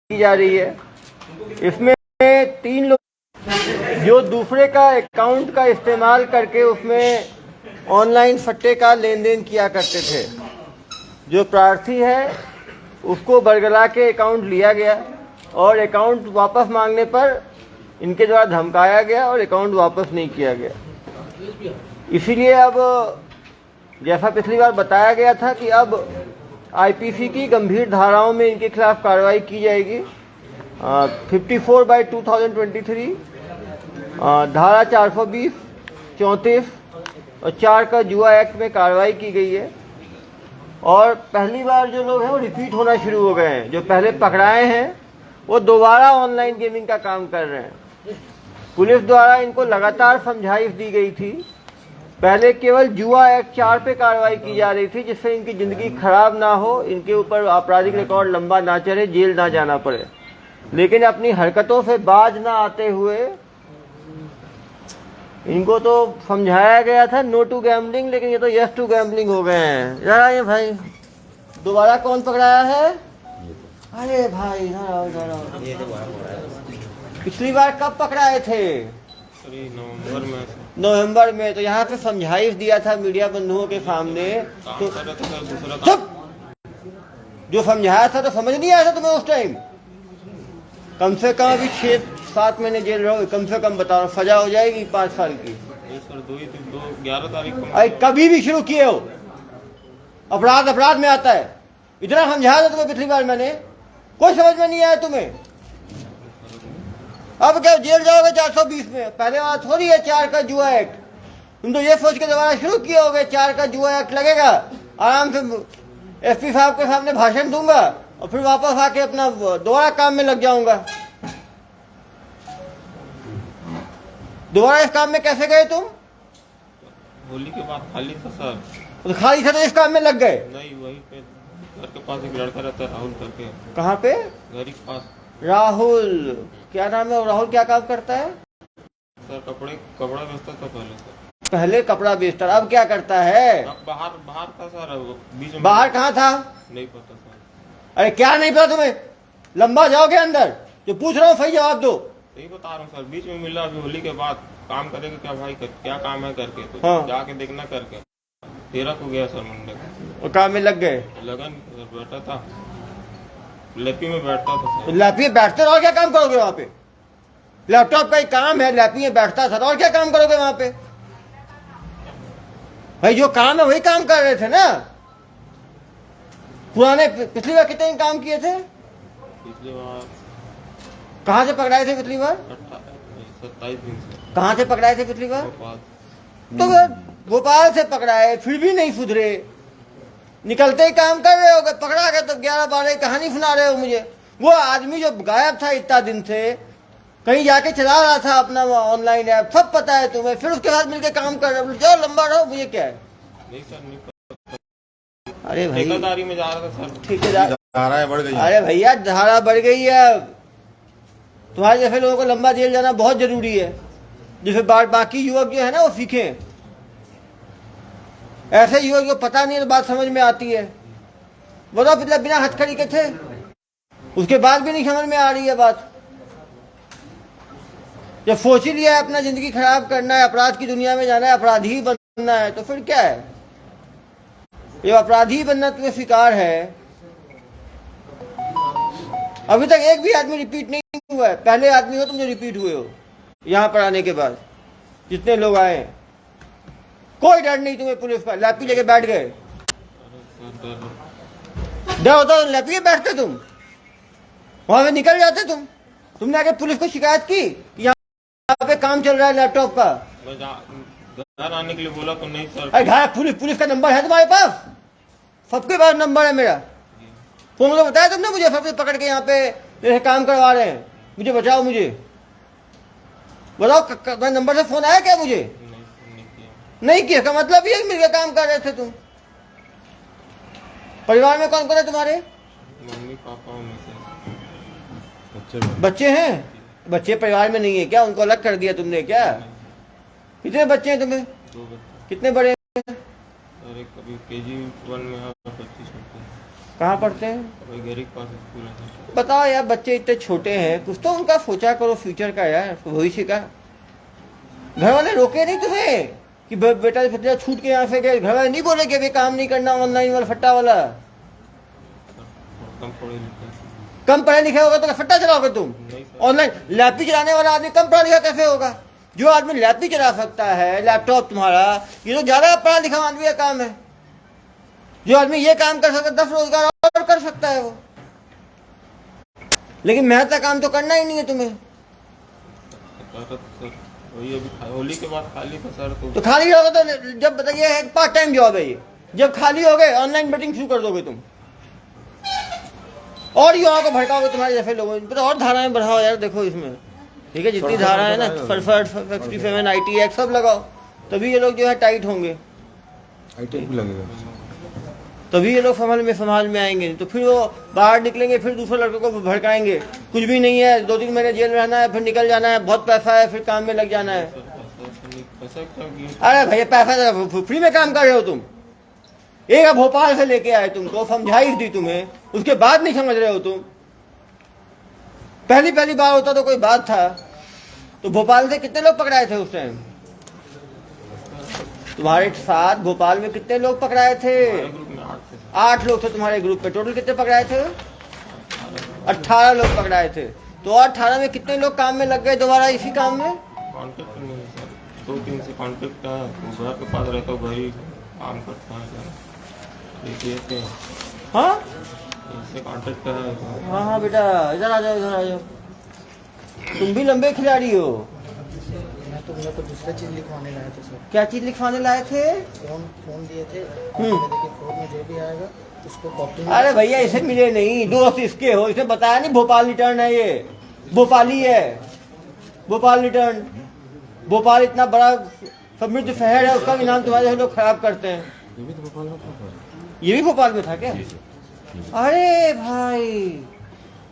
की जा रही है। इसमें 3 लोग जो दूसरे का अकाउंट का इस्तेमाल करके उसमें ऑनलाइन सट्टे का लेन देन किया करते थे। जो प्रार्थी है उसको बरगला के अकाउंट लिया गया और अकाउंट वापस मांगने पर इनके द्वारा धमकाया गया और अकाउंट वापस नहीं किया गया। इसीलिए अब जैसा पिछली बार बताया गया था कि अब आईपीसी की गंभीर धाराओं में इनके खिलाफ कार्रवाई की जाएगी। 54/2023 धारा 420, 34 और 4 का जुआ एक्ट में कार्रवाई की गई है। और पहली बार जो लोग हैं वो रिपीट होना शुरू हो गए हैं। जो पहले पकड़ाए हैं वो दोबारा ऑनलाइन गेमिंग का काम कर रहे हैं। पुलिस द्वारा इनको लगातार समझाइश दी गई थी। पहले केवल जुआ एक्ट 4 पे कार्रवाई की जा रही थी जिससे इनकी जिंदगी खराब ना हो, इनके ऊपर आपराधिक रिकॉर्ड लंबा ना चले, जेल ना जाना पड़े। लेकिन अपनी हरकतों से बाज ना आते हुए इनको तो समझाया गया था नो टू गैम्बलिंग, लेकिन ये तो यस टू गैम्बलिंग हो गए हैं। जरा ये भाई दोबारा कौन पकड़ाया है? अरे भाई पिछली बार कब पकड़ाए थे? नवंबर में। तो यहाँ पे समझाइश दिया था मीडिया बंधुओं के सामने। तो जो समझाया था तो समझ नहीं आया था तुम्हें उस टाइम? कम से कम अभी 6-7 महीने जेल रहोगे कम से कम। बता रहा हूँ सजा हो जाएगी 5 साल की। 11 तारीख को अरे कभी भी शुरू किए हो अपराध में आता है। इतना समझाया था तुम्हें पिछली बार मैंने, कोई समझ में नहीं आया तुम्हें। अब क्या जेल जाओगे 420 में? पहले बात थोड़ी है 4 का जुआ एक्ट। तुम तो ये सोच के दोबारा शुरू किए होगे 4 का जुआ एक्ट लगेगा, आराम से एसपी साहब के सामने भाषण दूंगा और फिर वापस आके अपना दोबारा काम में लग जाऊंगा। दोबारा इस काम में कैसे गए तुम? होली के बाद खाली था सर। तो खाली था तो इस काम में लग गए? नहीं, वहीं पे घर के पास एक लड़का रहता है राहुल करके। कहाँ पे? घर के पास। राहुल क्या नाम है? राहुल क्या काम करता है सर? कपड़ा बेचता था पहले सर। पहले कपड़ा बेचता, अब क्या करता है? अब बाहर था सर। बीच में बाहर कहाँ था? नहीं पता सर। अरे क्या नहीं पता तुम्हें? लंबा जाओगे अंदर, जो पूछ रहा हूँ सही जवाब दो। यही बता रहा हूँ सर, बीच में मिला अभी होली के बाद। काम करेगा क्या भाई? क्या काम है करके तो हाँ। जाके देखना करके 13 को गया सर मंडे को। और काम में लग गए? लगन बैठा था, लैपी में बैठता था सर। लैपी में बैठते और क्या काम करोगे वहाँ पे? लैपटॉप का ही काम है, लैपी में बैठता था और क्या काम करोगे वहाँ पे? भाई जो काम है वही काम कर रहे थे ना। पुराने पिछली बार कितने काम किए थे? पिछली बार कहाँ से पकड़ाए थे पिछली बार? 27 दिन से। कहाँ से पकड़ाए थे पिछली बार? भोपाल। तो भोपाल से पकड़ाए फिर भी नहीं सुधरे, निकलते ही काम कर रहे हो। पकड़ा गए तो 11-12 कहानी सुना रहे हो मुझे। वो आदमी जो गायब था इतना दिन से, कहीं जाके चला रहा था अपना ऑनलाइन ऐप, सब पता है तुम्हें। फिर उसके साथ मिलकर काम कर रहे हो, जो लंबा रहो मुझे क्या है? नहीं सर, नहीं पता। अरे भाई ठेकेदारी में जा रहा था सर। ठेकेदार धारा बढ़ गई। अरे भैया धारा बढ़ गई है। अब तुम्हारे जैसे लोगों को लंबा जेल जाना बहुत जरूरी है, जिसे बाकी युवक जो है ना वो सीखें। ऐसे युवक जो पता नहीं है तो बात समझ में आती है। बताओ पिछले बिना हथकड़ी के थे, उसके बाद भी नहीं समझ में आ रही है बात। जब सोच ही लिया है अपना जिंदगी खराब करना है, अपराध की दुनिया में जाना है, अपराधी बनना है, तो फिर क्या है? ये अपराधी बनना तुम्हें स्वीकार है। अभी तक एक भी आदमी रिपीट नहीं हुआ है। पहले आदमी हो तुम जो रिपीट हुए हो यहाँ पर आने के बाद। जितने लोग आए हैं कोई डर नहीं तुम्हें पुलिस का। लैपी लेके बैठ गए। डर होता तो लैपी बैठते तुम, वहां से निकल जाते तुम। तुमने आगे पुलिस को शिकायत की कि यहाँ पे काम चल रहा है लैपटॉप का? घर आने के लिए बोला तो नहीं सर। अरे घर पुलिस का नंबर है तुम्हारे पास? सबके पास नंबर है मेरा। फोन तो बताया तुमने मुझे, सबसे पकड़ के यहाँ पे काम करवा रहे हैं। मुझे बचाओ, मुझे बताओ नंबर से फोन आया क्या मुझे? नहीं किया का मतलब ये मिलकर काम कर रहे थे तुम। परिवार में कौन कौन है तुम्हारे? मम्मी पापा और बच्चे हैं? बच्चे परिवार में नहीं है क्या? उनको अलग कर दिया तुमने क्या? कितने बच्चे हैं तुम्हें? 2 बच्चे। कितने बड़े हैं? अरे कभी KG 1 में है, 25 में। कहाँ पढ़ते हैं? वही घर के पास स्कूल है। बताओ यार, बच्चे इतने छोटे हैं, कुछ तो उनका सोचा करो फ्यूचर का यार, भविष्य का। घर वाले रोके नहीं तुम्हें कि बेटा भतीजा छूट के यहाँ से गए? घर वाले नहीं बोले कि अभी काम नहीं करना ऑनलाइन वाला फट्टा वाला? कम पढ़े लिखे। कम पढ़े लिखे होगा तो फट्टा चलाओगे तुम? नहीं सर। ऑनलाइन लैपटॉप चलाने वाला आदमी कम पढ़ा लिखा कैसे होगा? जो आदमी लैपटॉप चला सकता है, लैपटॉप तुम्हारा, ये तो ज्यादा पढ़ा लिखा आदमी का काम है। जो आदमी ये काम कर सकता है 10 रोजगार और कर सकता है वो। लेकिन मेहनत का काम तो करना ही नहीं है तुम्हें। सर वही अभी होली के बाद खाली था सर। तो खाली रहोगे तो जब बताइए पार्ट टाइम जॉब है ये, जब खाली हो गए ऑनलाइन बेटिंग शुरू कर दोगे तुम, और युवाओं को भड़काओगे तुम्हारे जैसे लोगों को। और धाराएं बढ़ाओ यार, देखो इसमें ठीक है, जितनी धारा है ना, 57 IT एक्ट सब लगाओ, तभी ये लोग जो है टाइट होंगे, IT भी लगेगा, तभी ये लोग समाज में आएंगे। तो फिर वो बाहर निकलेंगे, फिर दूसरे लड़कों को भड़काएंगे, कुछ भी नहीं है, 2-3 महीने जेल में रहना है, फिर निकल जाना है, बहुत पैसा है, फिर काम में लग जाना है। पैसा क्या किया? अरे भैया पैसा फ्री में काम कर रहे हो तुम। एक भोपाल से लेके आए तुमको, समझाइश दी तुम्हें, उसके बाद नहीं समझ रहे हो तुम। पहली बार होता तो कोई बात था। तो भोपाल से कितने लोग पकड़ाए थे उस टाइम? तुम्हारे साथ भोपाल में कितने लोग पकड़ाए थे? ग्रुप में 8 थे। 8 लोग थे तुम्हारे ग्रुप पे। टोटल कितने पकड़ाए थे? 18 लोग पकड़ाए थे। तो 18 में कितने लोग काम में लग गए दोबारा इसी काम में? कॉन्टेक्ट नहीं है सर, 2-3 से कॉन्टेक्ट है। वो घर के पास रहता हूँ, वही काम करता है सर। हाँ इससे कॉन्टेक्ट है। हाँ हाँ बेटा, इधर आ जाओ, इधर आ जाओ। तुम भी लंबे खिलाड़ी हो। मैं तो मेरे को दूसरा चीज लिखवाने लाए थे सर। क्या चीज लिखवाने लाए थे? फोन दिए थे। देखिए फोन में जो भी आएगा उसको कॉपी में। अरे भैया इसे मिले नहीं, दोस्त इसके हो, इसने बताया नहीं भोपाल रिटर्न है, ये भोपाली है, भोपाल रिटर्न। भोपाल इतना बड़ा समृद्ध शहर है, उसका भी नाम तुम्हारे लोग खराब करते हैं। ये भी तो भोपाल में था। ये भी भोपाल में था क्या? अरे भाई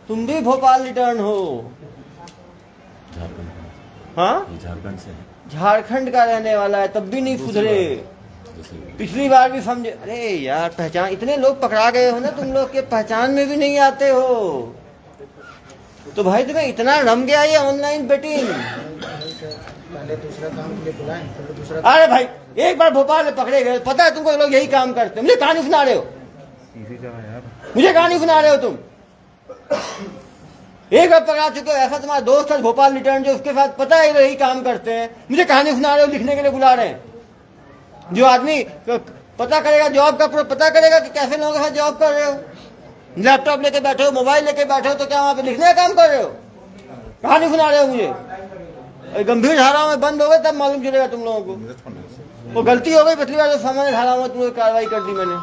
तुम भी भोपाल रिटर्न हो? झारखंड, हाँ ये झारखंड से है। झारखंड का रहने वाला है, तब भी नहीं सुधरे। पिछली बार भी समझे। अरे यार पहचान, इतने लोग पकड़ा गए हो ना तुम लोग के, पहचान में भी नहीं आते हो। तो भाई तुम्हें इतना रम गया ये ऑनलाइन बेटिंग। पहले दूसरा काम के लिए बुलाएं, पहले दूसरा। अरे भाई एक बार भोपाल में पकड़े गए, पता है तुमको लोग यही काम करते हैं। मुझे कहानी सुना रहे हो? मुझे कहानी सुना रहे हो तुम? एक बार पकड़ा चुके हो, ऐसा तुम्हारा दोस्त है भोपाल रिटर्न जो, उसके साथ पता है यही काम करते हैं। मुझे कहानी सुना रहे हो, लिखने के लिए बुला रहे हैं। जो आदमी पता करेगा जॉब का, पता करेगा कि कैसे लोगों के साथ जॉब कर रहे हो, लैपटॉप लेके बैठे हो, मोबाइल लेके बैठे हो, तो क्या वहां पे लिखने का काम कर रहे हो? कहानी सुना रहे हो मुझे? गंभीर धाराओं में बंद हो गए तब मालूम चलेगा तुम लोगों को। वो गलती हो गई, पिछली बार जो सामान्य धाराओं में तुम्हें कार्रवाई कर दी मैंने।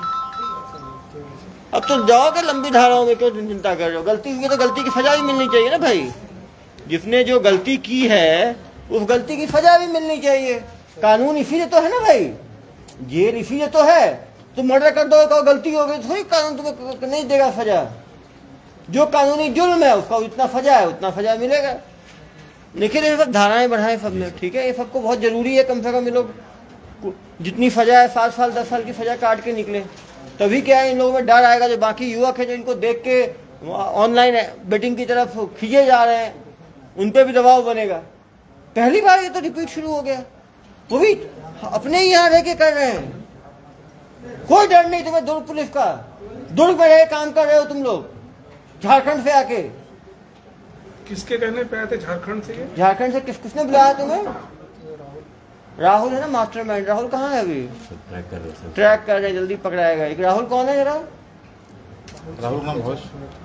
अब तो जाओगे लंबी धाराओं में, क्यों चिंता कर रहे हो? गलती की तो गलती की सजा भी मिलनी चाहिए ना भाई। जिसने जो गलती की है उस गलती की सजा भी मिलनी चाहिए। कानून इसीलिए तो है ना भाई, जेल इसीलिए तो है। तुम मर्डर कर दो तो गलती हो गई, थोड़ी कानून तुम्हें नहीं देगा सजा। जो कानूनी जुल्म है उसका जितना सजा है उतना सजा मिलेगा। लेकिन ये सब धाराएं बढ़ाएं सब में, ठीक है, ये सबको बहुत जरूरी है। कम से कम ये लोग जितनी सजा है 7 साल 10 साल की सजा काट के निकले, तभी क्या है इन लोगों में डर आएगा। जो बाकी युवक है जो इनको देख के ऑनलाइन बेटिंग की तरफ खींचे जा रहे हैं, उन पे भी दबाव बनेगा। पहली बार ये तो रिपीट शुरू हो गया, वो भी अपने ही यहाँ रह के कर रहे हैं। कोई डर नहीं तुम्हें दुर्ग पुलिस का। दुर्ग में रह काम कर रहे हो तुम लोग, झारखंड से आके। किसके कहने पे आए थे झारखंड से? ये झारखंड से किसने बुलाया तुम्हें? राहुल है ना मास्टरमाइंड। राहुल कहाँ है अभी? ट्रैक कर रहे, जल्दी पकड़ाएगा। एक राहुल कौन है जरा? राहुल नाम घोष।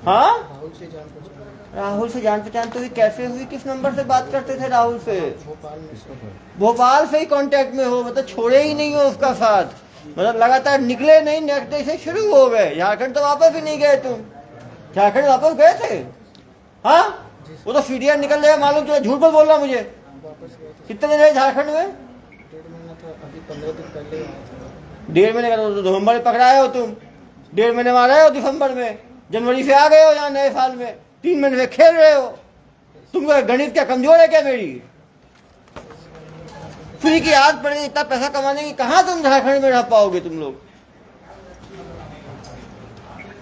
हाँ राहुल से जान पहचान। राहुल से जान पहचान तो हुई, कैसे हुई? किस नंबर से बात करते थे राहुल से? भोपाल में से। भोपाल से ही कांटेक्ट में हो, मतलब छोड़े ही नहीं हो उसका साथ, मतलब लगातार निकले नहीं, नेक्स्ट डे से शुरू हो गए। झारखंड तो वापस ही नहीं गए तुम? झारखंड वापस गए थे? हाँ वो तो सीडीआर निकल जाएगा मालूम चला, झूठ मत बोल रहा मुझे। वापस गए थे। कितने दिन रहे झारखंड में? 1.5 महीना था, अभी 15 दिन पहले ही आया था। 1.5 महीने का तो नवंबर में पकड़ाए हो तुम, 1.5 महीने में आ रहे हो दिसंबर में, जनवरी से आ गए हो यहाँ नए साल में, 3 महीने से खेल रहे हो। तुमको गणित क्या कमजोर है क्या मेरी? फ्री की आदत पड़ेगी, इतना पैसा कमाने की, कहाँ तुम झारखंड में रह पाओगे तुम लोग?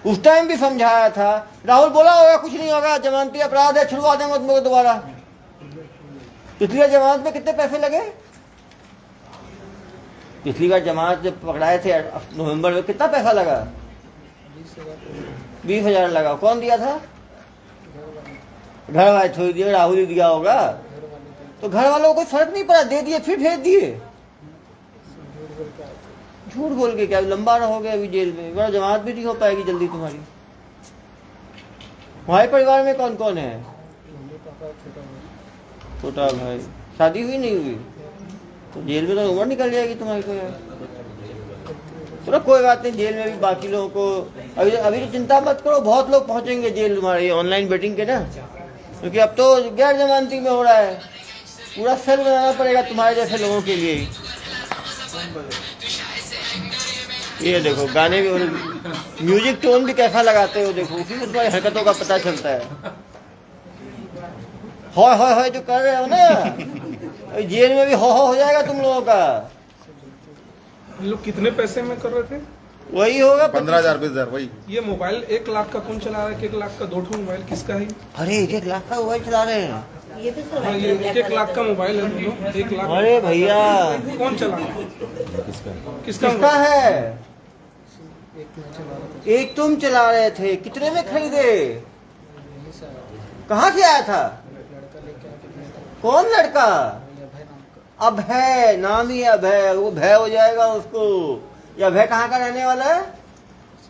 उस टाइम भी समझाया था। राहुल बोला होगा कुछ नहीं होगा, जमानती अपराध है, छुड़वा देंगे तुमको दोबारा। पिछली बार जमानत में कितने पैसे लगे? पिछली बार जमानत जब पकड़ाए थे नवंबर में, कितना पैसा लगा? 20,000 लगा। कौन दिया था? घर वाले छोड़ दिए, राहुल ही दिया होगा। तो घर वालों को कोई फर्क नहीं पड़ा, दे दिए फिर भेज दिए। झूठ बोल के क्या लंबा रहोगे अभी जेल में? बड़ा जमानत भी नहीं हो पाएगी जल्दी तुम्हारी। तुम्हारे परिवार में कौन कौन है? छोटा भाई, शादी हुई नहीं हुई? तो जेल में तो उम्र निकल जाएगी तुम्हारी को यार। चलो कोई बात नहीं, जेल में भी बाकी लोगों को अभी तो चिंता मत करो, बहुत लोग पहुंचेंगे जेल तुम्हारे ऑनलाइन बेटिंग के ना, क्योंकि अब तो गैर जमानती में हो रहा है। पूरा सेल बनाना पड़ेगा तुम्हारे जैसे लोगों के लिए। ये देखो गाने भी, म्यूजिक टोन भी कैसा लगाते हो देखो, उसी से तुम्हारी हरकतों का पता चलता है। हो जो कर रहे हो ना, जेल में भी हो जाएगा तुम लोगों का। लोग कितने पैसे में कर रहे थे? वही होगा 15,000 20,000 वही। ये मोबाइल 1 लाख का कौन चला रहा है? 1 लाख का 2 मोबाइल किसका है? अरे 1 लाख का मोबाइल चला रहे हैं? ये भी हाँ, ये 1 लाख का मोबाइल है दोनों। 1 लाख। अरे भैया कौन चला रहा है? किसका? किसका है? एक मैं चला रहा था, एक तुम चला रहे थे, कितने में खरीदे? यहीं से आया कहाँ से आया था? लड़का लेके आके दिया था, कौन लड़का? ये अभय नाम का। अभय, नाम ही अभय, वो भय हो जाएगा उसको। ये अभय कहाँ का रहने वाला है?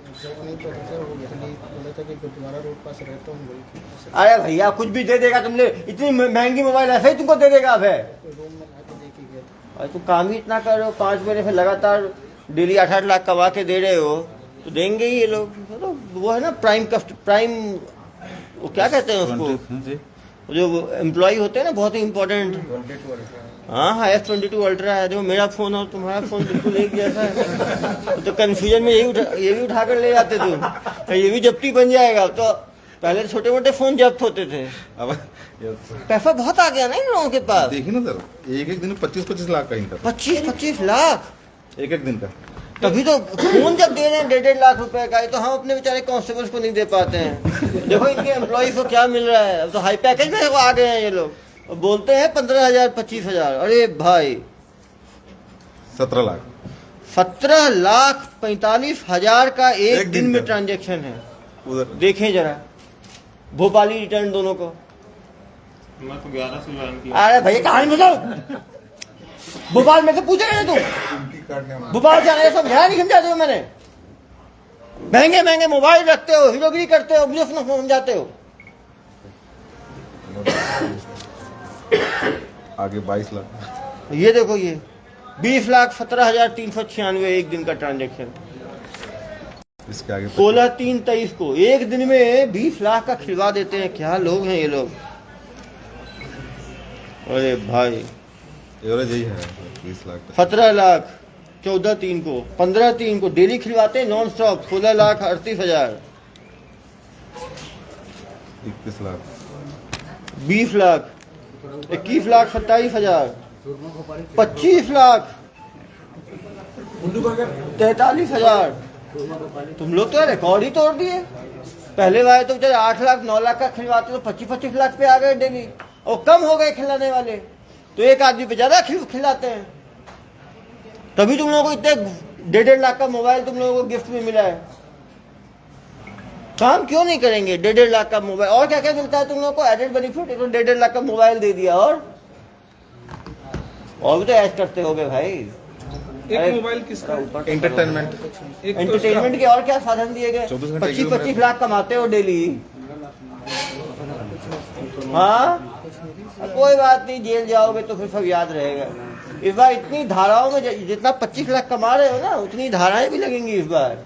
एग्जैक्ट नहीं पता सर, वो खाली बोला था कि गुरुद्वारा रोड पास रहता हूँ, वही अरे भैया कुछ भी दे देगा तुमने, इतनी महंगी मोबाइल ऐसे ही तुमको दे देगा अभय? रूम में लाके दे के गया था। अरे तुम काम ही इतना कर रहे हो, 5 महीने से लगातार डेली 8-8 लाख कमा के दे रहे हो, तो देंगे ही ये लोग। तो वो है ना प्राइम वो क्या कहते हैं उसको, जो एम्प्लॉय होते हैं ना, बहुत ही इम्पोर्टेंट। हाँ S22 अल्ट्रा है, जो मेरा फोन और तुम्हारा फोन बिल्कुल एक जैसा है। तो कंफ्यूजन में ये भी उठा कर ले जाते तुम, ये भी जब्ती बन जाएगा। तो पहले छोटे मोटे फोन जब्त होते थे, अब पैसा बहुत आ गया ना इन लोगों के पास। देखिए ना सर, एक दिन में 25-25 लाख का इनका। 25-25 लाख एक दिन का। तभी तो फोन जब दे रहे हैं 1.5 लाख रुपए का, तो हम अपने बेचारे कांस्टेबल्स को नहीं दे पाते हैं। देखो इनके एम्प्लॉइज को क्या मिल रहा है। अब तो हाई पैकेज में आ गए हैं ये लोग, और बोलते हैं 15,000 25,000। अरे भाई 17 लाख 17,45,000 का एक दिन में ट्रांजेक्शन है। उधर। देखें जरा भोपाली रिटर्न दोनों को। मैं तो 11 से ज्वाइन किया। अरे भैया कहानी बताओ, भोपाल में से पूछे गए तुम? भोपाल से आने समझाया नहीं, समझाते हो मैंने? महंगे महंगे मोबाइल रखते हो, हीरोगिरी करते हो, मुझे समझाते हो। आगे 22 लाख। ये देखो ये 20,17,396 एक दिन का ट्रांजेक्शन। इसके आगे 16/3/23 को एक दिन में 20 लाख का खिलवा देते हैं। क्या लोग हैं ये लोग। अरे भाई एवरेज यही है 20 लाख का। 17 लाख 14/3 को, 15/3 को डेली खिलवाते हैं नॉन स्टॉप। 16,38,000, 21 लाख, 20 लाख, 21,27,000, 25 लाख, 43,000। तुम लोग तो रिकॉर्ड ही तोड़ दिए। पहले वाले तो बेचारे 8 लाख 9 लाख का खिलवाते, तो 25-25 लाख पे आ गए डेली, और कम हो गए खिलाने वाले, तो एक आदमी पे ज्यादा खिलाते हैं। तभी तुम लोगों को इतने 1.5 लाख का मोबाइल तुम लोगों को गिफ्ट में मिला है। काम क्यों नहीं करेंगे? 1.5 लाख का मोबाइल, और क्या क्या मिलता है तुम लोगों को एडेड बेनिफिट? 1.5 लाख का मोबाइल दे दिया, और भी तो ऐश करते होगे भाई। एक मोबाइल किसका? एंटरटेनमेंट। एक तो एंटरटेनमेंट के और क्या साधन दिए गए? 24 घंटे 25-25 लाख कमाते हो डेली। हाँ कोई बात नहीं, जेल जाओगे तो फिर सब याद रहेगा। इस बार इतनी धाराओं में जितना 25 लाख कमा रहे हो ना, उतनी धाराएं भी लगेंगी इस बार।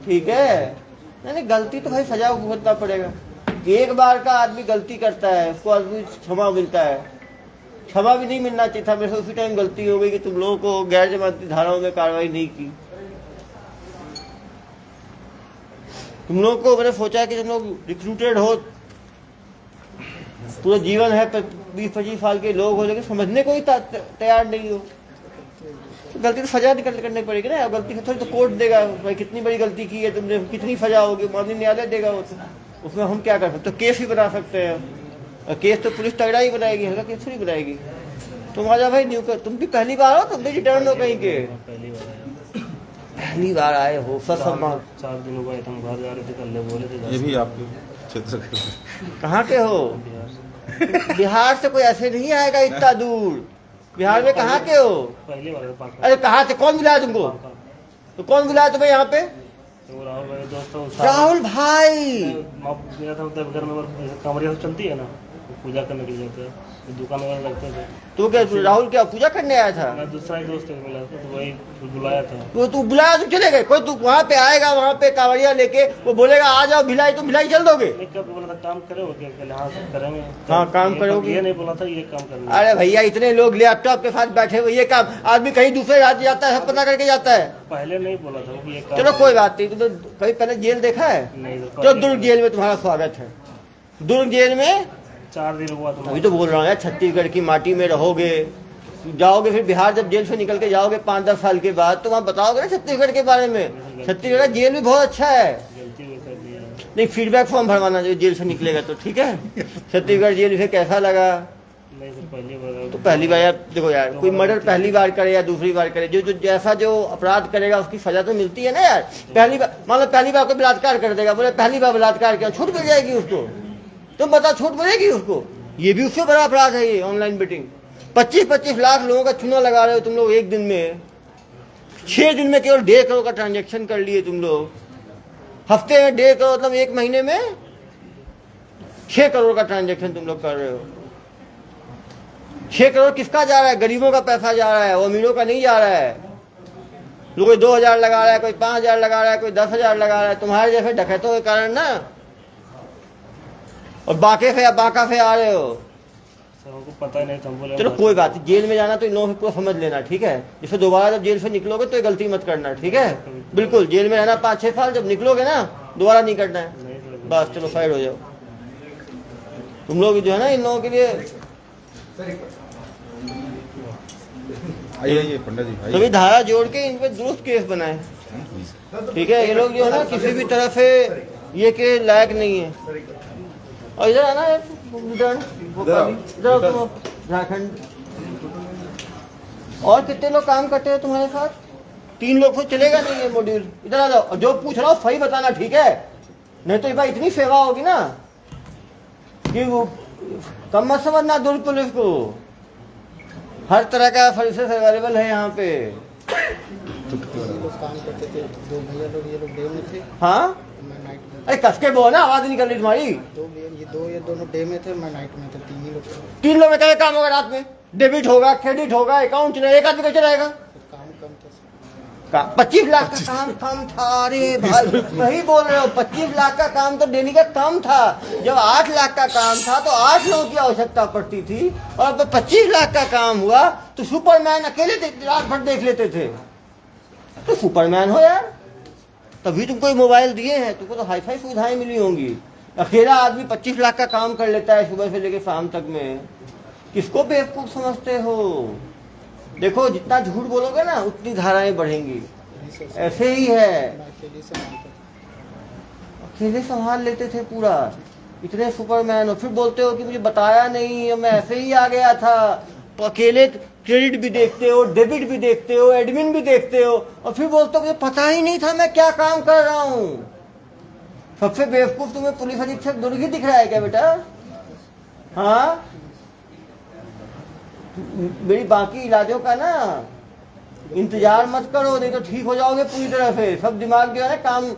ठीक है? नहीं गलती तो भाई सजा भुगतना पड़ेगा। एक बार का आदमी गलती करता है, उसको आदमी क्षमा मिलता है। क्षमा भी नहीं मिलना चाहिए था। मेरे से उसी टाइम गलती हो गई कि तुम लोगों को गैर जमानती धाराओं में कार्रवाई नहीं की। तुम लोगों को मैंने सोचा कि तुम लोग रिक्रूटेड हो, पूरा जीवन है, 20-25 साल के लोग हो, लेकिन समझने को ही तैयार नहीं हो। सर। गलती तो सजा निकल करनी पड़ेगी ना, गलती से थोड़ी तो कोर्ट देगा भाई कितनी बड़ी गलती की है तुमने, कितनी सजा होगी, माननीय न्यायालय देगा वो तो। उसमें हम क्या कर सकते, तो केस ही बना सकते हैं, और केस तो पुलिस तगड़ा ही बनाएगी, हल्का केस थोड़ी बनाएगी। तुम आ जाओ भाई न्यू कर, तुम भी पहली बार हो, तुम भी रिटर्न हो कहीं के, पहली बार आए हो, सच सम्मान। 4 दिन हुआ है, हम घर जा रहे थे, कल बोले थे ये भी आपके क्षेत्र का कहाँ के हो? बिहार बिहार से कोई ऐसे नहीं आएगा इतना दूर, बिहार में कहाँ के हो? पहली बार पाक अरे कहाँ से, कौन बुलाया तुमको? तो कौन बुलाया तुम्हें यहाँ पे? तो राहुल भाई दोस्तों राहुल भाई। गया था, मतलब घर में कमरिया चलती है ना, पूजा करने के लिए जाते हैं, दुकान वगैरह लगते थे। तू क्या राहुल क्या पूजा करने आया था? मैं दूसरा ही दोस्त मिला था, तो वही बुलाया था। तो तू बुलाया तो चले गए, कोई तू वहाँ पे आएगा, वहाँ पे कांवड़िया लेके वो बोलेगा आ जाओ भिलाई, तो भिलाई चल दोगे? नहीं, कब बोला था काम करोगे? हाँ करेंगे। हाँ, काम करोगे। ये नहीं बोला था ये काम करना। अरे भैया इतने लोग लैपटॉप के साथ बैठे हुए, ये काम आदमी कहीं दूसरे राज्य जाता है, सब पता करके जाता है। पहले नहीं बोला था कि ये काम। चलो कोई बात नहीं, तुमने कभी पहले जेल देखा है? नहीं तो दुर्ग जेल में तुम्हारा स्वागत है। दुर्ग जेल में 4 दिन हुआ था। अभी तो बोल रहा हूँ यार, छत्तीसगढ़ की माटी में रहोगे, जाओगे, फिर बिहार जब जेल से निकल के जाओगे 5-10 साल के बाद, तो वहाँ बताओगे ना छत्तीसगढ़ के बारे में। छत्तीसगढ़ का जेल भी बहुत अच्छा है। गलती हुई कर दी है। नहीं, फीडबैक फॉर्म भरवाना जो जेल से निकलेगा तो, ठीक है? छत्तीसगढ़ जेल फिर कैसा लगा? नहीं सर, पहली बार। तो पहली बार यार देखो यार, कोई मर्डर पहली बार करे या दूसरी बार करे, जो जो जैसा जो अपराध करेगा उसकी सजा तो मिलती है ना यार। पहली बार मान लो पहली बार कोई बलात्कार कर देगा, बोले पहली बार बलात्कार किया, छूट मिल जाएगी उसको, तुम बताओ छूट मिलेगी उसको? ये भी उससे बड़ा अपराध है ये ऑनलाइन बेटिंग। 25-25 लाख लोगों का चूना लगा रहे हो तुम लोग एक दिन में, 6 दिन में केवल 1.5 करोड़ का ट्रांजेक्शन कर लिए तुम लोग, हफ्ते में 1.5 करोड़, मतलब एक महीने में 6 करोड़ का ट्रांजेक्शन तुम लोग कर रहे हो। 6 करोड़ किसका जा रहा है? गरीबों का पैसा जा रहा है, वो अमीरों का नहीं जा रहा है। कोई 2,000 लगा रहा है, कोई 5,000 लगा रहा है, कोई 10,000 लगा रहा है, तुम्हारे जैसे डकैतों के कारण ना। और बाके से या बाका से आ रहे हो। सर हमको पता ही नहीं था, हम बोले चलो कोई बात नहीं, जेल में जाना तो इन लोगों को समझ लेना, ठीक है? जैसे दोबारा जब जेल से निकलोगे तो ये गलती मत करना, ठीक है? बिल्कुल, जेल में रहना 5-6 साल, जब निकलोगे ना दोबारा नहीं करना है। नहीं सर। बस चलो साइड हो जाओ। तुम लोग जो है ना इन लोगों के लिए, आइए पंडित जी सभी आइए। धारा जोड़ के इन पे दुरुस्त केस बनाए, ठीक है? ये लोग जो है ना किसी भी तरह से ये के लायक नहीं है। और इधर आना है, इधर झारखंड। और कितने लोग काम करते हैं तुम्हारे साथ? 3 लोग तो चलेगा नहीं ये मॉड्यूल। इधर आ जाओ, और जो पूछ रहा हो सही बताना, ठीक है? नहीं तो इस बार इतनी सेवा होगी ना कि वो कम मत समझना दुर्ग पुलिस को। हर तरह का सर्विसेज अवेलेबल है यहाँ पे। ये लोग काम करते थे, 2 भैया लोग, ये लोग डे में थे, हाँ, मैं नाइट में। अरे कस के बोल ना, आवाज नहीं निकल रही तुम्हारी। ये दोनों डे में थे, मैं नाइट में था, 3 ही लोग थे। 3 लोग में क्या काम होगा रात में? डेबिट होगा, क्रेडिट होगा, अकाउंट चलेगा, एक आदमी कैसे रहेगा? काम कम था सर। 25 लाख का काम कम था। अरे भाई सही बोल रहे हो, 25 लाख का काम तो डेली का कम था। जब 8 लाख का काम था तो 8 लोगों की आवश्यकता पड़ती थी, और अब 25 लाख का काम हुआ तो सुपरमैन अकेले रात भर देख लेते थे। तो सुपरमैन हो यार, तभी तुमको ये मोबाइल दिए हैं, तुमको तो हाईफाई सुविधाएं मिली होंगी। अकेला आदमी 25 लाख का काम कर लेता है सुबह से लेकर शाम तक में। किसको बेवकूफ समझते हो? देखो जितना झूठ बोलोगे ना उतनी धाराएं बढ़ेंगी, ऐसे ही है। मैं अकेले से मानता था। अकेले संभाल लेते थे पूरा, इतने सुपरमैन हो, फिर बोलते हो कि मुझे बताया नहीं, मैं ऐसे ही आ गया था। तो अकेले क्रेडिट भी देखते हो, डेबिट भी देखते हो, एडमिन भी देखते हो, और फिर बोलते हो मुझे पता ही नहीं था मैं क्या काम कर रहा हूँ। सबसे बेवकूफ तुम्हें पुलिस अधीक्षक दुर्ग ही दिख रहा है क्या बेटा? हाँ, मेरी बाकी इलाजों का ना इंतजार मत करो, नहीं तो ठीक हो जाओगे पूरी तरह से। सब दिमाग जो है ना काम,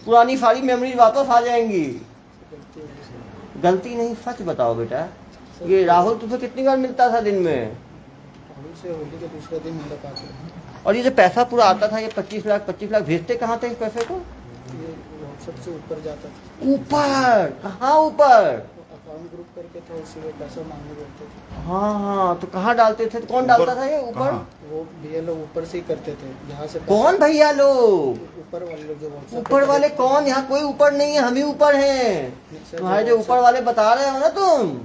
पुरानी सारी मेमोरीज वापस आ जाएंगी। गलती नहीं, सच बताओ बेटा, ये राहुल तुम्हें कितनी बार मिलता था दिन में? राहुल से होली के दूसरे दिन मिला पाते। और ये जो पैसा पूरा आता था, ये 25 लाख भेजते कहाँ थे इस पैसे को? ये व्हाट्सएप से ऊपर जाता था, ऊपर? कहाँ ऊपर? अकाउंट ग्रुप करके था, उसी में पैसा मांगने बोलते थे। हाँ, तो कहाँ डालते थे? कौन डालता था ये ऊपर? वो भैया लोग ऊपर से ही करते थे, यहाँ से कौन भैया लोग? ऊपर वाले लोग जो WhatsApp ऊपर वाले कौन? यहाँ कोई ऊपर नहीं है, हम ही ऊपर हैं। तुम्हारे जो ऊपर वाले बता रहे हो ना तुम,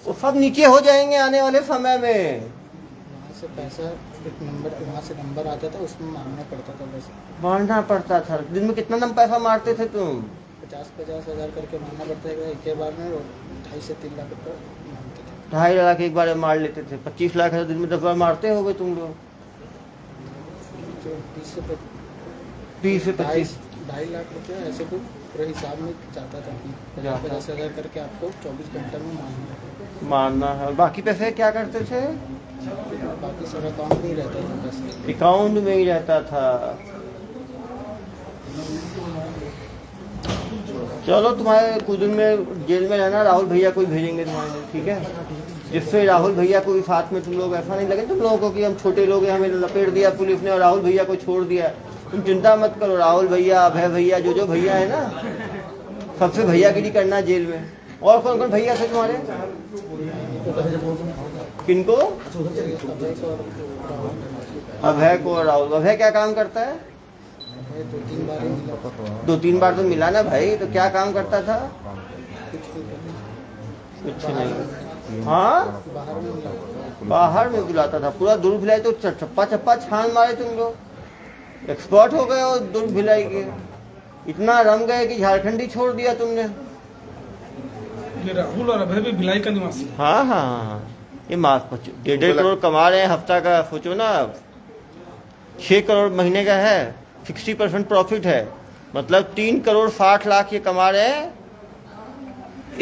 वो सब नीचे हो जाएंगे आने वाले समय में। यहाँ से पैसा एक नंबर वहाँ से नंबर आता था, उसमें मांगना पड़ता था बस। मारना पड़ता था। दिन में कितना पैसा मारते थे तुम? 50-50 हज़ार करके मांगना पड़ता है, एक ही बार में 2.5 से 3 लाख रुपये मांगते थे। 2.5 लाख एक बार में मार लेते थे। 25 लाख है तो दिन में 10 बार मारते होगे तुम लोग। जो 20 से 20 2.5 लाख रुपया ऐसे कुछ पूरे हिसाब में जाता था कि 50 हज़ार करके आपको 24 घंटे में मारना है। बाकी पैसे क्या करते थे? बाकी सब अकाउंट में ही रहता था बस। अकाउंट में ही रहता था। चलो तुम्हारे कुछ दिन में जेल में रहना, राहुल भैया को ही भेजेंगे तुम्हारे लिए, ठीक है? जिससे राहुल भैया को भी साथ में तुम लोग ऐसा नहीं लगे तुम लोगों को कि हम छोटे लोग हैं, हमें लपेट दिया पुलिस ने और राहुल भैया को छोड़ दिया। तुम चिंता मत करो, राहुल भैया, अभय भैया, जो भैया है ना, सबसे भैयागिरी करना जेल में। और कौन कौन भैया थे तुम्हारे? किनको? अभय को और राहुल। अभय क्या काम करता है? 2-3 बार ही मिला। 2-3 बार तो मिला ना भाई, तो क्या काम करता था? कुछ नहीं। हाँ, बाहर में मिला। बाहर में बुलाता था। पूरा दूर भिलाई तो चप्पा चप्पा छान मारे तुम लोग। एक्सपर्ट हो गए हो दूर भिलाई के। इतना रम गए कि झारखंड ही छोड़ दिया तुमने। ये राहुल और अभय भी भिलाई का निवासी है। हाँ हाँ हाँ, ये माफ 1.5 करोड़ कमा रहे हैं हफ्ता का। सोचो ना, 6 करोड़ महीने का है, 60% प्रॉफिट है, मतलब 3 करोड़ 60 लाख ये कमा रहे हैं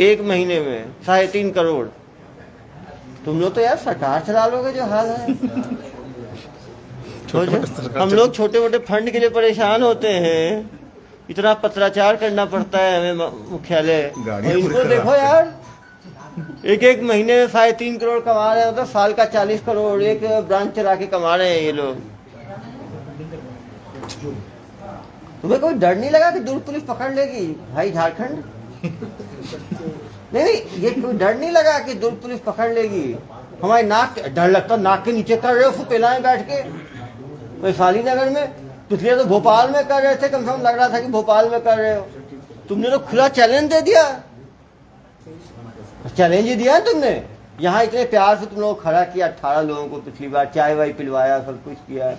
एक महीने में। 3.5 करोड़। तुम लोग तो यार सरकार चला लोगे जो हाल है। हम लोग छोटे मोटे फंड के लिए परेशान होते हैं, इतना पत्राचार करना पड़ता है हमें मुख्यालय। इनको देखो यार, एक महीने में 3.5 करोड़ कमा रहे हैं, मतलब साल का 40 करोड़ एक ब्रांच चला के कमा रहे हैं ये लोग। तुम्हें कोई डर नहीं लगा कि दुर्ग पुलिस पकड़ लेगी भाई झारखंड? नहीं, ये कोई डर नहीं लगा कि दुर्ग पुलिस पकड़ लेगी? हमारे नाक, डर लगता नाक के नीचे कर रहे हो सुपेला में बैठ के वैशाली नगर में। पिछले तो भोपाल में कर रहे थे, कम से कम लग रहा था कि भोपाल में कर रहे हो। तुमने तो खुला चैलेंज दे दिया। चैलेंज ही दिया तुमने। यहाँ इतने प्यार से तुम लोग खड़ा किया, 18 लोगों को पिछली बार चाय वाय पिलवाया, सब कुछ किया,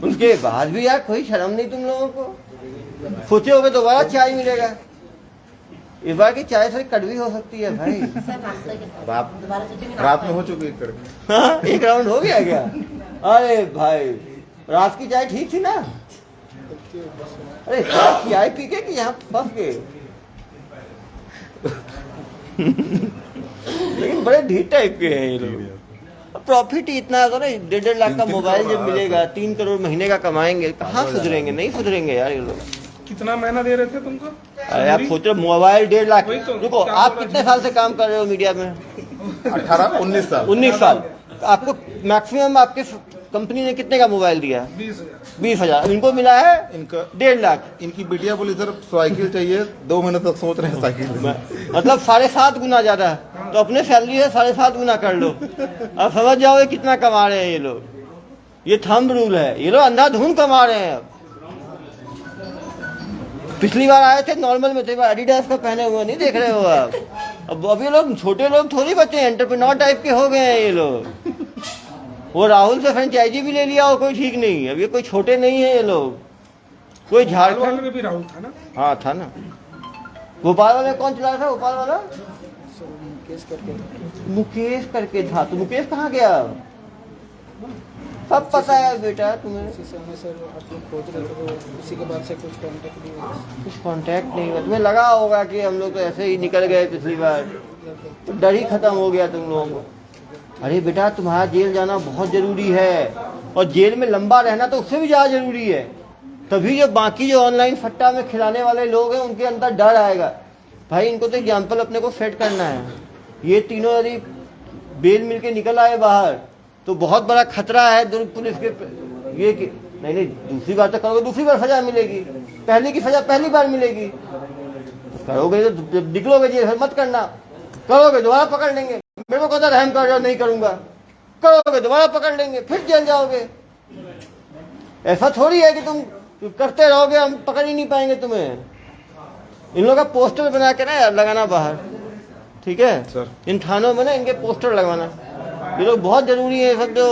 उसके बाद भी यार कोई शर्म नहीं तुम लोगों को। सोचे होगे दोबारा चाय मिलेगा। इस बार की चाय थोड़ी कड़वी हो सकती है भाई। रात में हो चुकी है। हाँ, एक राउंड हो गया क्या? अरे भाई, रात की चाय ठीक थी ना? अरे चाय पी के कि यहाँ फंस गए? लेकिन बड़े ढीठ टाइप के हैं ये लोग। प्रॉफिट ही इतना है ना, 1.5 लाख का मोबाइल जब मिलेगा, 3 करोड़ महीने का कमाएंगे, कहाँ सुधरेंगे? नहीं सुधरेंगे यार ये लोग। कितना महीना दे रहे थे तुमको? अरे आप सोच रहे मोबाइल 1.5 लाख। वही तो, रुको, आप कितने साल से काम कर रहे हो मीडिया में? 18-19 साल। 19 साल। आपको मैक्सिमम आपके कंपनी ने कितने का मोबाइल दिया? 20,000। इनको मिला है इनका 1.5 लाख। इनकी बिटिया बोली सर साइकिल चाहिए, 2 महीने तक सोच रहे हैं साइकिल। मतलब 7.5 गुना ज्यादा है। तो अपने सैलरी है 7.5 गुना कर लो। अब समझ जाओगे कितना कमा रहे हैं ये लोग। ये थंब रूल है, ये लोग अंधाधुंध कमा रहे हैं। पिछली बार आए थे नॉर्मल में थे, एडिडास का पहने हुए नहीं देख रहे हो आप। अब अभी लोग छोटे लोग थोड़ी बच्चे, एंटरप्रेन्योर टाइप के हो गए हैं ये लोग। वो राहुल से फ्रेंचाइजी भी ले लिया हो, कोई ठीक नहीं। अब ये कोई छोटे नहीं है ये लोग। कोई झारखंड में भी राहुल था ना? हाँ था ना। भोपाल वाले कौन चला रहा था? भोपाल वाला मुकेश करके था। तो मुकेश कहाँ गया? सब पता है बेटा तुम्हें। उसी समय सर आप लोग खोज रहे थे, उसी के बाद से कुछ कांटेक्ट नहीं हुआ। कुछ कांटेक्ट नहीं हुआ। तुम्हें लगा होगा कि हम लोग तो ऐसे ही निकल गए पिछली बार, तो डर ही खत्म हो गया तुम लोगों को। अरे बेटा, तुम्हारा जेल जाना बहुत जरूरी है, और जेल में लंबा रहना तो उससे भी ज़्यादा जरूरी है। तभी जो बाकी जो ऑनलाइन सट्टा में खिलाने वाले लोग हैं उनके अंदर डर आएगा। भाई इनको तो एग्जाम्पल अपने को सेट करना है। ये तीनों यदि बेल मिल के निकल आए बाहर तो बहुत बड़ा खतरा है दुर्ग पुलिस के ये कि नहीं दूसरी बार तो करोगे, दूसरी बार सजा मिलेगी। पहले की सजा पहली बार मिलेगी। तो करोगे तो निकलोगे जेल, मत करना। करोगे दोबारा पकड़ लेंगे। मेरे को कहता रहम कर रहा, नहीं करूंगा। करोगे दोबारा पकड़ लेंगे, फिर जेल जाओगे। ऐसा थोड़ी है कि तुम करते रहोगे, हम पकड़ ही नहीं पाएंगे तुम्हें। इन लोगों का पोस्टर बना के ना लगाना बाहर, ठीक है सर? इन थानों में ना इनके पोस्टर लगवाना। ये लोग बहुत जरूरी है। सब जो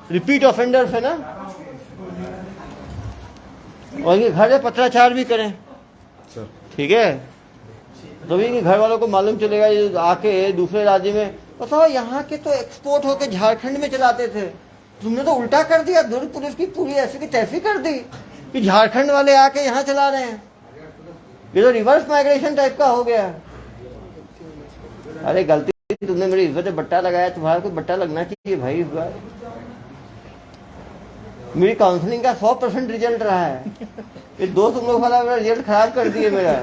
रिपीट ऑफेंडर्स है ना, और ये घर में पत्राचार भी करें, सर ठीक है, तो भी घर वालों को मालूम चलेगा ये आके दूसरे राज्य में, बताओ यहाँ के तो एक्सपोर्ट होके झारखंड में चलाते थे, तुमने तो उल्टा कर दिया, दुर्ग पुलिस की पूरी ऐसी की तैसी कर दी कि झारखंड वाले आके यहाँ चला रहे हैं। ये तो रिवर्स माइग्रेशन टाइप का हो गया। अरे गलती तुमने मेरी इज्जत पे बट्टा लगाया, तुम्हारा कोई बट्टा लगना चाहिए भाई। इस बार मेरी काउंसलिंग का 100% रिजल्ट रहा है, ये दो तुम लोग वाला रिजल्ट खराब कर दिए मेरा।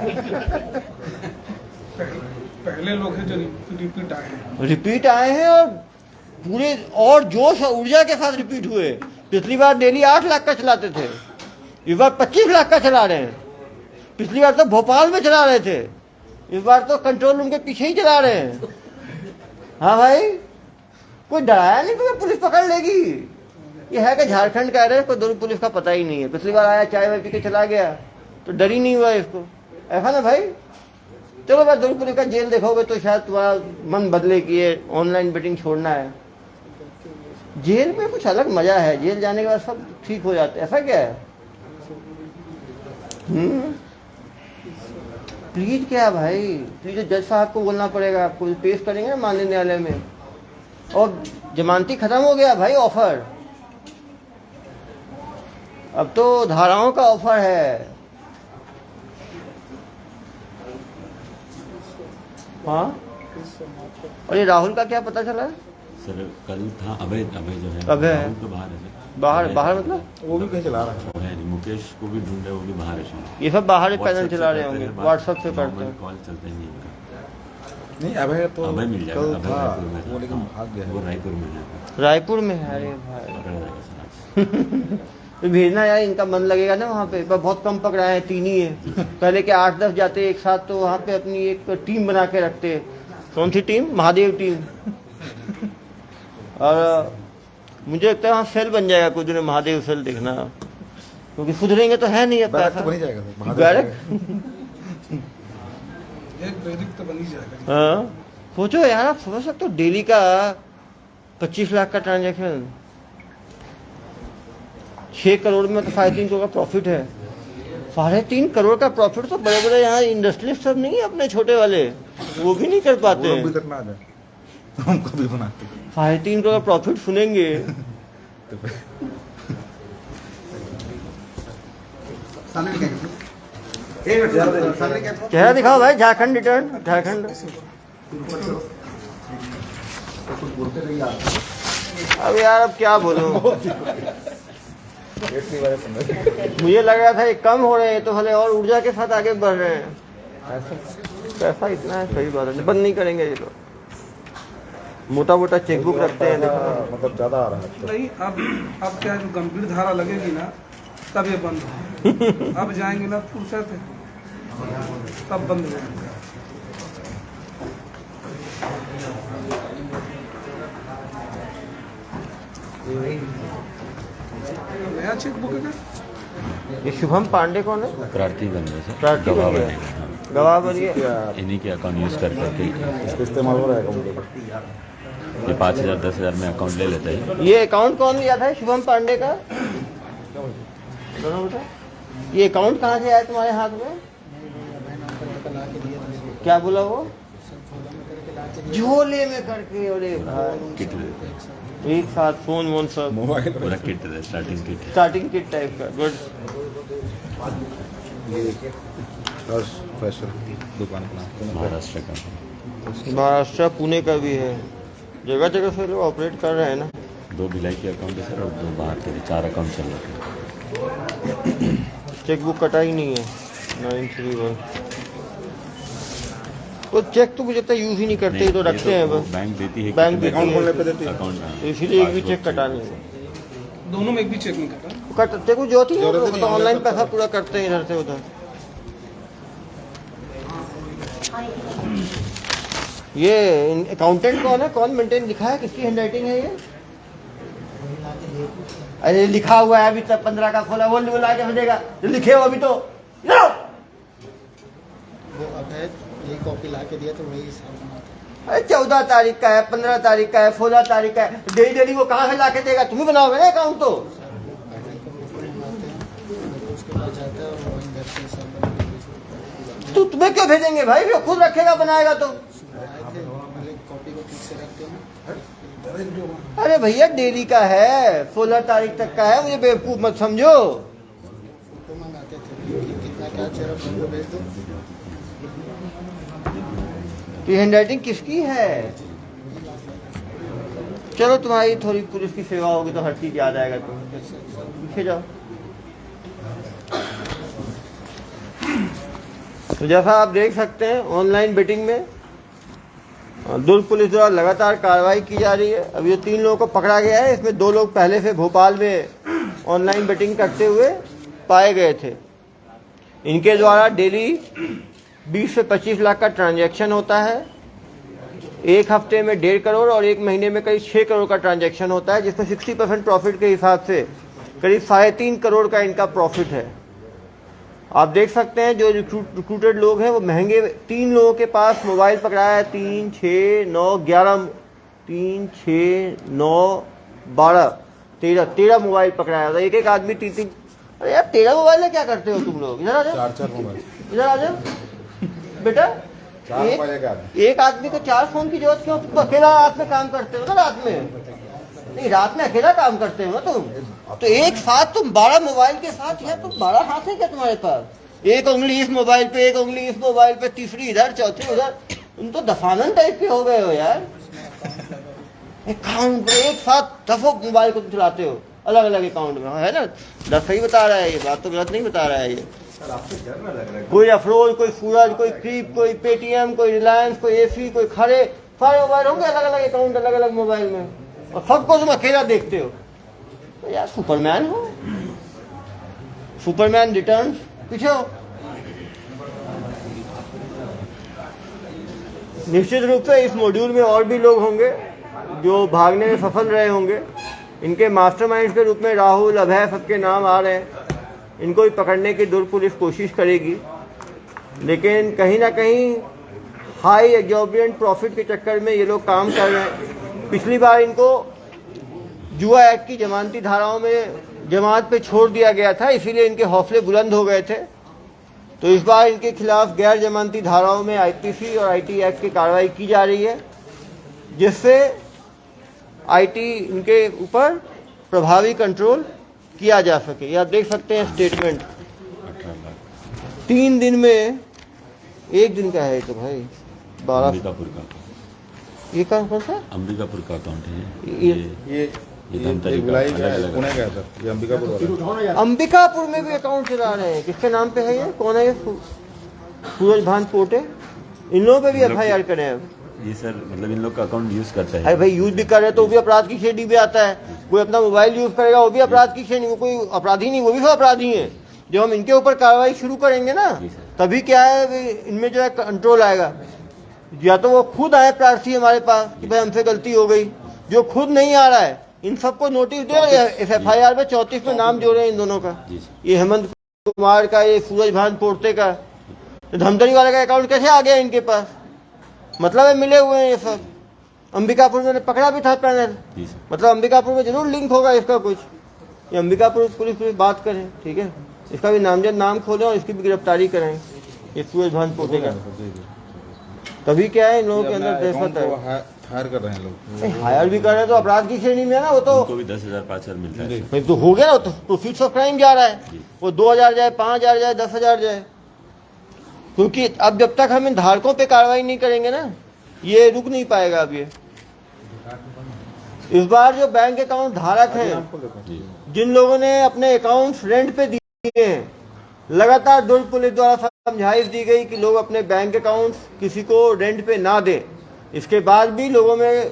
पहले लोग हैं जो रिपीट आए हैं, रिपीट आए हैं और पूरे और जोश और ऊर्जा के साथ रिपीट हुए। पिछली बार डेली 8 लाख का चलाते थे, इस बार 25 लाख का चला रहे हैं। पिछली बार तो भोपाल में चला रहे थे, इस बार तो कंट्रोल रूम के पीछे ही चला रहे हैं। हाँ भाई, कोई डराया नहीं तुम्हें पुलिस पकड़ लेगी। ये है कि झारखंड का रहे, कोई दुर्ग पुलिस का पता ही नहीं है। पिछली बार आया चाय वाय पी के चला गया तो डर ही नहीं हुआ इसको, ऐसा ना भाई। चलो भाई, दुर्ग पुलिस का जेल देखोगे तो शायद तुम्हारा मन बदले कि ये ऑनलाइन बेटिंग छोड़ना है। जेल में कुछ अलग मजा है, जेल जाने के बाद सब ठीक हो जाते हैं, ऐसा क्या है? प्लीज क्या भाई, प्लीज जज साहब को बोलना पड़ेगा, आपको पेश करेंगे ना माननीय न्यायालय में। और जमानती खत्म हो गया भाई, ऑफर अब तो धाराओं का ऑफर है। हाँ, और ये राहुल का क्या पता चला? सर कल था अभय जो है, अभय राहुल तो बाहर है सर। बाहर मतलब वो भी कहीं चला रहा है। वो है नहीं, मुकेश को भी ढूंढ रहे, वो भी बाहर है शायद। ये सब बाहर पैदल WhatsApp चला से रहे करते होंगे, हैं बात, व्हाट्सएप से करते नॉर्मल हैं। कॉल चलता ही नहीं इनका। नहीं अभय तो अभय मिल जाएगा, कल अभय था रायपुर में वो, लेकिन भाग गया वो है। रायपुर में है। रायपुर में है? अरे भाई पकड़ा जाएगा सर आज। तो भेजना यार, इनका मन लगेगा ना वहाँ पे। पर बहुत कम पकड़ाए हैं, 3 ही है। पहले के 8-10 जाते एक साथ, तो वहाँ पे अपनी एक टीम बना के रखते। कौन सी टीम? महादेव टीम। और मुझे लगता है वहाँ सेल बन जाएगा कुछ दिन, महादेव सेल देखना, क्योंकि सुधरेंगे तो है नहीं अब बैरक पैसा। तो बन ही जाएगा सर, महादेव बैरक? एक बैरिक तो बन ही जाएगा। हाँ, सोचो यार, आप समझ सकते हो डेली का 25 लाख का ट्रांजैक्शन, 6 करोड़ में तो 3.5 करोड़ का प्रॉफिट है। 3.5 करोड़ का प्रॉफिट तो बड़े बड़े यहाँ इंडस्ट्रियलिस्ट सब नहीं है अपने छोटे वाले, वो भी नहीं कर पाते वो लोग भी हैं। करना आ जाए तो हमको भी बनाते। 3.5 करोड़ का प्रॉफिट सुनेंगे। चेहरा दिखाओ भाई, झारखंड रिटर्न, झारखंड। अब यार अब क्या बोलूं, मुझे लग रहा था ये कम हो रहे हैं तो भले और ऊर्जा के साथ आगे बढ़ रहे हैं। पैसा इतना है, सही बात है, बंद नहीं करेंगे ये लोग। मोटा मोटा चेकबुक रखते हैं, देखो। मतलब ज्यादा आ रहा है। नहीं, अब क्या जो गंभीर धारा लगेगी ना तब ये बंद होगा। अब जाएंगे ना फुर्सत है, तब बंद हो जाएंगे। नया चेकबुक है क्या? ये शुभम पांडे कौन है? प्रार्थी बन गए सर, प्रार्थी गवाह बन गए। बनेगा, हाँ। गवाह बनिए। इन्हीं के अकाउंट यूज कर करके इसका इस्तेमाल हो रहा है अकाउंट ये 5,000 10,000 में अकाउंट ले लेता है। ये अकाउंट कौन लिया था शुभम पांडे का? दोनों बेटा, ये अकाउंट कहाँ से आया तुम्हारे हाथ में? क्या बोला वो? झोले में करके। अरे भाई, किट देते हैं, एक साथ फोन वोन सब, मोबाइल पूरा किट देते हैं, starting kit. Starting kit type का। गुड। हर्ष फैशन दुकान का नाम महाराष्ट्र का। महाराष्ट्र पुणे का भी है, जगह जगह से लोग ऑपरेट कर रहे हैं ना। 2 भिलाई के अकाउंट है सर और 2 बाहर के, 4 अकाउंट चल रहे हैं। चेकबुक कटा ही नहीं है। 931 तो चेक तो मुझे तो यूज ही नहीं करते, तो रखते हैं बस। बैंक देती है, बैंक देती अकाउंट खोलने है, पे देती है। अकाउंट, तो इसीलिए एक भी चेक कटा नहीं है। दोनों में एक भी चेक नहीं कटा। कटते कुछ जो थी जरूरत नहीं, तो ऑनलाइन ऑनलाइन पैसा पूरा करते हैं इधर से उधर। ये अकाउंटेंट कौन है? कौन मेंटेन लिखा है? किसकी हैंडराइटिंग है ये? अरे लिखा हुआ है अभी तक 15 का खोला, वो लाके भेजेगा जो लिखे हो अभी तो। वो अभय ये कॉपी ला के दिया तो वही हिसाब बना था। अरे 14 तारीख का है, 15 तारीख का है, 16 तारीख का है, डेली डेली वो कहाँ से ला के देगा? तुम ही बनाओगे ना अकाउंट तो। उसके बाद जाता है और वहीं घर से सब बना के भेजते हैं। तो तुम्हें क्यों भेजेंगे भाई? वो खुद रखेगा बनाएगा तो। आए थे पहले कॉपी को ठीक से रखते हैं। अरे भैया डेली का है, 16 तारीख तक का है, मुझे बेवकूफ मत समझो। फोटो मंगाते थे कि कितना क्या चाहिए फोटो भेज दो। तो हैंडराइटिंग किसकी है? चलो तुम्हारी थोड़ी पुलिस की सेवा होगी तो हर चीज याद आएगा। तुम पीछे जाओ। तो जैसा आप देख सकते हैं ऑनलाइन बेटिंग में दुर्ग पुलिस द्वारा लगातार कार्रवाई की जा रही है। अब ये 3 लोगों को पकड़ा गया है। इसमें 2 लोग पहले से भोपाल में ऑनलाइन बेटिंग करते हुए पाए गए थे। इनके द्वारा डेली 20 से 25 लाख का ट्रांजैक्शन होता है। एक हफ्ते में 1.5 करोड़ और एक महीने में करीब 6 करोड़ का ट्रांजैक्शन होता है, जिसमें 60% प्रॉफिट के हिसाब से करीब 3.5 करोड़ का इनका प्रॉफिट है। आप देख सकते हैं जो रिक्रूटेड लोग हैं वो महंगे 3 लोगों के पास मोबाइल पकड़ाया है। 3, 6, 9, 11, 3, 6, 9, 12, 13 मोबाइल पकड़ाया था। एक आदमी 3। अरे यार 13 मोबाइल है, क्या करते हो तुम लोग? इधर आ जाओ, 4 मोबाइल, इधर आ जाओ बेटा। 4 मोबाइल एक आदमी। एक आदमी को 4 फोन की जरूरत क्यों? तुम अकेला रात में काम करते हो ना? रात में नहीं, रात में अकेला काम करते हो ना तुम। तो एक साथ तुम 12 मोबाइल के साथ है, तुम 12 हाथ है क्या तुम्हारे पास? एक उंगली इस मोबाइल पे, एक उंगली इस मोबाइल पे, तीसरी इधर, चौथी उधर। तुम तो दफानन टाइप के हो गए हो यार। अकाउंट पे एक साथ 10 मोबाइल को तुम चलाते हो अलग अलग अकाउंट में, है ना? 10 सही बता रहा है ये बात, तो गलत नहीं बता रहा है ये। कोई अफरोज, कोई सूरज, कोई क्रीप, कोई पेटीएम, कोई रिलायंस, कोई एसी, कोई खड़े, सारे मोबाइल होंगे अलग अलग अकाउंट, अलग अलग मोबाइल में, और सबको तुम अकेला देखते हो। तो यार सुपरमैन हो, सुपरमैन रिटर्न्स। पीछे हो। निश्चित रूप से इस मॉड्यूल में और भी लोग होंगे जो भागने में सफल रहे होंगे। इनके मास्टरमाइंड्स के रूप में राहुल, अभय सबके नाम आ रहे हैं। इनको भी पकड़ने की दुर्ग पुलिस कोशिश करेगी, लेकिन कहीं ना कहीं हाई एग्जॉर्बिएंट प्रॉफिट के चक्कर में ये लोग काम कर रहे हैं। पिछली बार इनको जुआ एक्ट की जमानती धाराओं में जमानत पे छोड़ दिया गया था, इसीलिए इनके हौसले बुलंद हो गए थे। तो इस बार इनके खिलाफ गैर जमानती धाराओं में आईपीसी और आईटी एक्ट की कार्रवाई की जा रही है, जिससे आईटी इनके ऊपर प्रभावी कंट्रोल किया जा सके। ये आप देख सकते हैं स्टेटमेंट 3 दिन में, 1 दिन का है तो भाई 12। अंबिकापुर का, ये कौन सा? अंबिकापुर का अकाउंट है ये धमतरी का, भिलाई का है, अलग-अलग। पुणे का है सर, ये अंबिकापुर वाला है। अंबिकापुर में भी अकाउंट चला रहे हैं। किसके नाम पे है ये? कौन है ये? सूरज भान पोटे। इन लोगों पे भी एफआईआर करें अब। ये सर मतलब इन लोग का अकाउंट यूज करता है। अरे भाई यूज भी कर रहे तो भी अपराध की श्रेणी में आता है। कोई अपना मोबाइल यूज करेगा वो भी अपराध की श्रेणी में, कोई अपराधी नहीं, वो भी सब अपराधी हैं। जब हम इनके ऊपर कार्रवाई शुरू करेंगे ना, तभी क्या है इनमें जो है कंट्रोल आएगा। या तो वो खुद आए प्रार्थी हमारे पास कि भाई हमसे गलती हो गई, जो खुद नहीं आ रहा है इन सबको नोटिस दे। एफआईआर में 34 में नाम जोड़े इन दोनों का, ये हेमंत कुमार का, ये सूरज भान पोर्ते का। धमतरी वाले का अकाउंट कैसे आ गया इनके पास? मतलब है मिले हुए हैं ये सब। अंबिकापुर में पकड़ा भी था पैनल, मतलब अंबिकापुर में जरूर लिंक होगा इसका कुछ। ये अंबिकापुर पुलिस बात करें, ठीक है, इसका भी नामजद नाम खोलें और इसकी भी गिरफ्तारी कराएं, ये सूरज भान पोते का। तभी क्या है इन लोगों के अंदर दहशत है। हायर कर रहे हैं लोग, हायर भी कर रहे हैं तो अपराध की श्रेणी में है ना। वो तो उनको भी 10,000 5,000 मिलता है। भाई तो हो गया ना, तो प्रोफिट्स ऑफ क्राइम जा रहा है। वो 2,000 जाए, 5,000 जाए, 10,000 जाए, क्योंकि अब जब तक हम इन धारकों पे कार्रवाई नहीं करेंगे ना, ये रुक नहीं पाएगा। अब ये इस बार जो बैंक अकाउंट धारक हैं, जिन लोगों ने अपने अकाउंट्स रेंट पे दिए हैं, लगातार दुर्ग पुलिस द्वारा समझाइश दी गई कि लोग अपने बैंक अकाउंट्स किसी को रेंट पे ना दें। इसके बाद भी लोगों में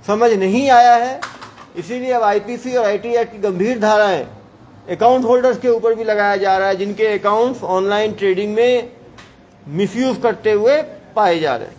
समझ नहीं आया है, इसीलिए अब आईपीसी और आईटी एक्ट की गंभीर धाराएं अकाउंट होल्डर्स के ऊपर भी लगाया जा रहा है, जिनके अकाउंट्स ऑनलाइन ट्रेडिंग में मिसयूज करते हुए पाए जा रहे हैं।